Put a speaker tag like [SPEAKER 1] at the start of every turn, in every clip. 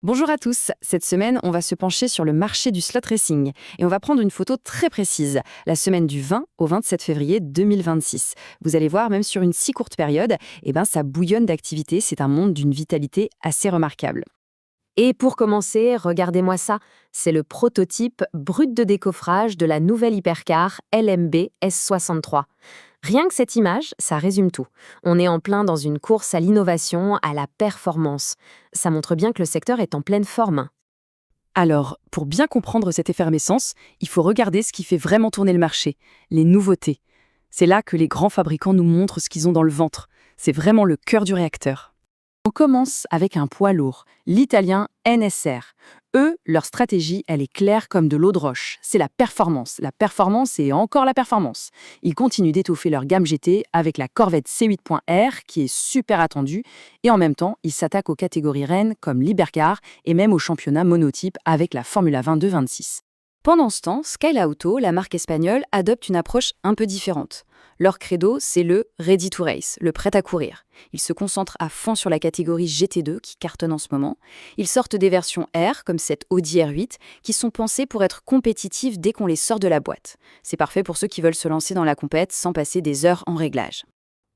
[SPEAKER 1] Bonjour à tous, cette semaine on va se pencher sur le marché du slot racing et on va prendre une photo très précise, la semaine du 20 au 27 février 2026. Vous allez voir, même sur une si courte période, ça bouillonne d'activité, c'est un monde d'une vitalité assez remarquable. Et pour commencer, regardez-moi ça, c'est le prototype brut de décoffrage de la nouvelle hypercar LMB S63. Rien que cette image, ça résume tout. On est en plein dans une course à l'innovation, à la performance. Ça montre bien que le secteur est en pleine forme.
[SPEAKER 2] Alors, pour bien comprendre cette effervescence, il faut regarder ce qui fait vraiment tourner le marché, les nouveautés. C'est là que les grands fabricants nous montrent ce qu'ils ont dans le ventre. C'est vraiment le cœur du réacteur. On commence avec un poids lourd, l'italien NSR. Eux, leur stratégie, elle est claire comme de l'eau de roche. C'est la performance et encore la performance. Ils continuent d'étoffer leur gamme GT avec la Corvette C8.R qui est super attendue et en même temps, ils s'attaquent aux catégories reines comme l'Hypercar et même au championnat monotype avec la Formula 22-26. Pendant ce temps, Sky Auto, la marque espagnole, adopte une approche un peu différente. Leur credo, c'est le Ready to Race, le prêt à courir. Ils se concentrent à fond sur la catégorie GT2 qui cartonne en ce moment. Ils sortent des versions R, comme cette Audi R8, qui sont pensées pour être compétitives dès qu'on les sort de la boîte. C'est parfait pour ceux qui veulent se lancer dans la compète sans passer des heures en réglage.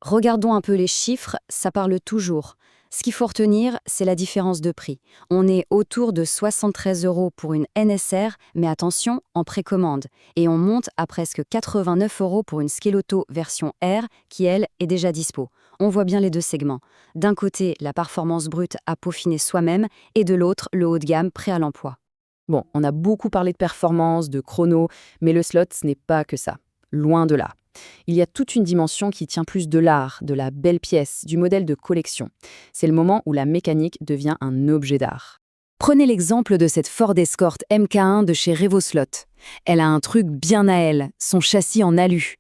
[SPEAKER 1] Regardons un peu les chiffres, ça parle toujours. Ce qu'il faut retenir, c'est la différence de prix. On est autour de 73 € pour une NSR, mais attention, en précommande. Et on monte à presque 89 € pour une Schelotto version R, qui, elle, est déjà dispo. On voit bien les deux segments. D'un côté, la performance brute à peaufiner soi-même, et de l'autre, le haut de gamme prêt à l'emploi.
[SPEAKER 2] Bon, on a beaucoup parlé de performance, de chrono, mais le slot, ce n'est pas que ça. Loin de là. Il y a toute une dimension qui tient plus de l'art, de la belle pièce, du modèle de collection. C'est le moment où la mécanique devient un objet d'art. Prenez l'exemple de cette Ford Escort MK1 de chez Revoslot. Elle a un truc bien à elle, son châssis en alu.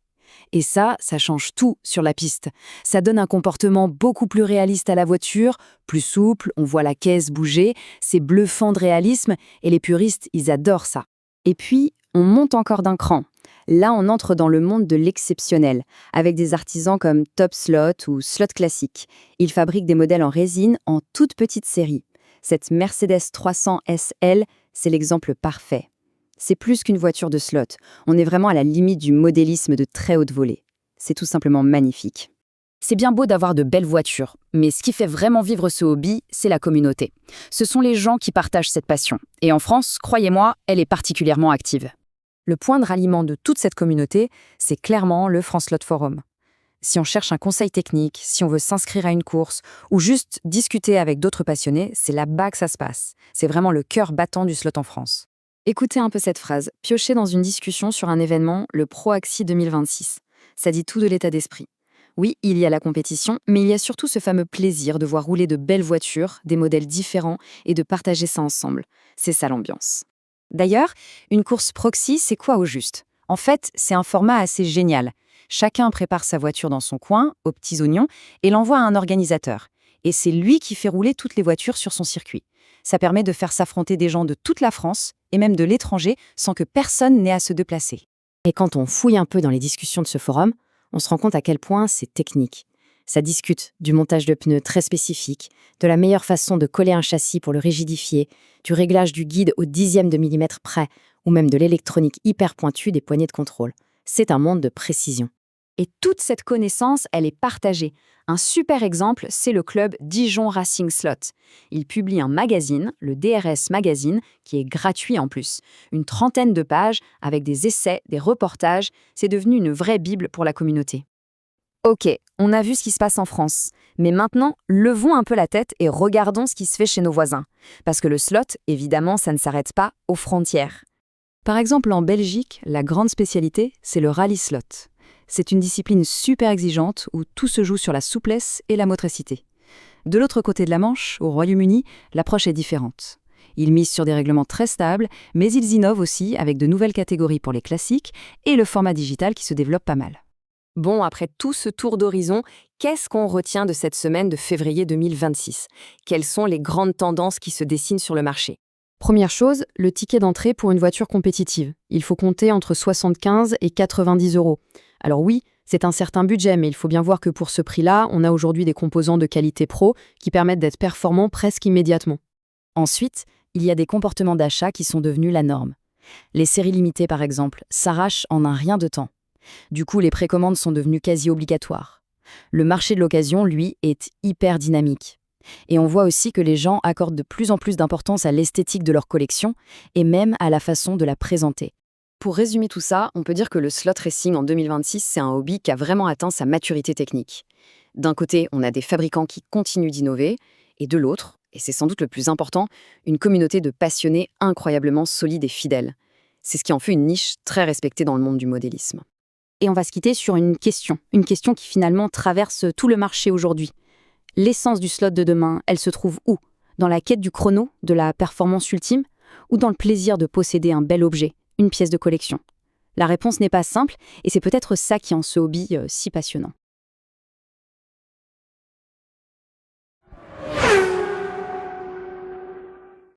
[SPEAKER 2] Et ça change tout sur la piste. Ça donne un comportement beaucoup plus réaliste à la voiture, plus souple, on voit la caisse bouger, c'est bluffant de réalisme et les puristes, ils adorent ça. Et puis, on monte encore d'un cran. Là, on entre dans le monde de l'exceptionnel, avec des artisans comme Top Slot ou Slot Classique. Ils fabriquent des modèles en résine en toute petite série. Cette Mercedes 300 SL, c'est l'exemple parfait. C'est plus qu'une voiture de slot. On est vraiment à la limite du modélisme de très haute volée. C'est tout simplement magnifique. C'est bien beau d'avoir de belles voitures, mais ce qui fait vraiment vivre ce hobby, c'est la communauté. Ce sont les gens qui partagent cette passion. Et en France, croyez-moi, elle est particulièrement active. Le point de ralliement de toute cette communauté, c'est clairement le France Slot Forum. Si on cherche un conseil technique, si on veut s'inscrire à une course ou juste discuter avec d'autres passionnés, c'est là-bas que ça se passe. C'est vraiment le cœur battant du slot en France. Écoutez un peu cette phrase, piochée dans une discussion sur un événement, le ProAxi 2026. Ça dit tout de l'état d'esprit. Oui, il y a la compétition, mais il y a surtout ce fameux plaisir de voir rouler de belles voitures, des modèles différents et de partager ça ensemble. C'est ça l'ambiance. D'ailleurs, une course proxy, c'est quoi au juste ? En fait, c'est un format assez génial. Chacun prépare sa voiture dans son coin, aux petits oignons, et l'envoie à un organisateur. Et c'est lui qui fait rouler toutes les voitures sur son circuit. Ça permet de faire s'affronter des gens de toute la France, et même de l'étranger, sans que personne n'ait à se déplacer. Et quand on fouille un peu dans les discussions de ce forum, on se rend compte à quel point c'est technique. Ça discute du montage de pneus très spécifique, de la meilleure façon de coller un châssis pour le rigidifier, du réglage du guide au dixième de millimètre près, ou même de l'électronique hyper pointue des poignées de contrôle. C'est un monde de précision. Et toute cette connaissance, elle est partagée. Un super exemple, c'est le club Dijon Racing Slot. Il publie un magazine, le DRS Magazine, qui est gratuit en plus. Une 30aine de pages avec des essais, des reportages. C'est devenu une vraie bible pour la communauté. Ok, on a vu ce qui se passe en France. Mais maintenant, levons un peu la tête et regardons ce qui se fait chez nos voisins. Parce que le slot, évidemment, ça ne s'arrête pas aux frontières. Par exemple, en Belgique, la grande spécialité, c'est le rallye slot. C'est une discipline super exigeante où tout se joue sur la souplesse et la motricité. De l'autre côté de la Manche, au Royaume-Uni, l'approche est différente. Ils misent sur des règlements très stables, mais ils innovent aussi avec de nouvelles catégories pour les classiques et le format digital qui se développe pas mal. Bon, après tout ce tour d'horizon, qu'est-ce qu'on retient de cette semaine de février 2026 ? Quelles sont les grandes tendances qui se dessinent sur le marché ? Première chose, le ticket d'entrée pour une voiture compétitive. Il faut compter entre 75 et 90 €. Alors oui, C'est un certain budget, mais il faut bien voir que pour ce prix-là, on a aujourd'hui des composants de qualité pro qui permettent d'être performants presque immédiatement. Ensuite, il y a des comportements d'achat qui sont devenus la norme. Les séries limitées, par exemple, s'arrachent en un rien de temps. Du coup, les précommandes sont devenues quasi obligatoires. Le marché de l'occasion, lui, est hyper dynamique. Et on voit aussi que les gens accordent de plus en plus d'importance à l'esthétique de leur collection et même à la façon de la présenter.
[SPEAKER 1] Pour résumer tout ça, on peut dire que le slot racing en 2026, c'est un hobby qui a vraiment atteint sa maturité technique. D'un côté, on a des fabricants qui continuent d'innover, et de l'autre, et c'est sans doute le plus important, une communauté de passionnés incroyablement solide et fidèles. C'est ce qui en fait une niche très respectée dans le monde du modélisme.
[SPEAKER 2] Et on va se quitter sur une question qui finalement traverse tout le marché aujourd'hui. L'essence du slot de demain, elle se trouve où? Dans la quête du chrono, de la performance ultime, ou dans le plaisir de posséder un bel objet, une pièce de collection? La réponse n'est pas simple, et c'est peut-être ça qui rend ce hobby si passionnant.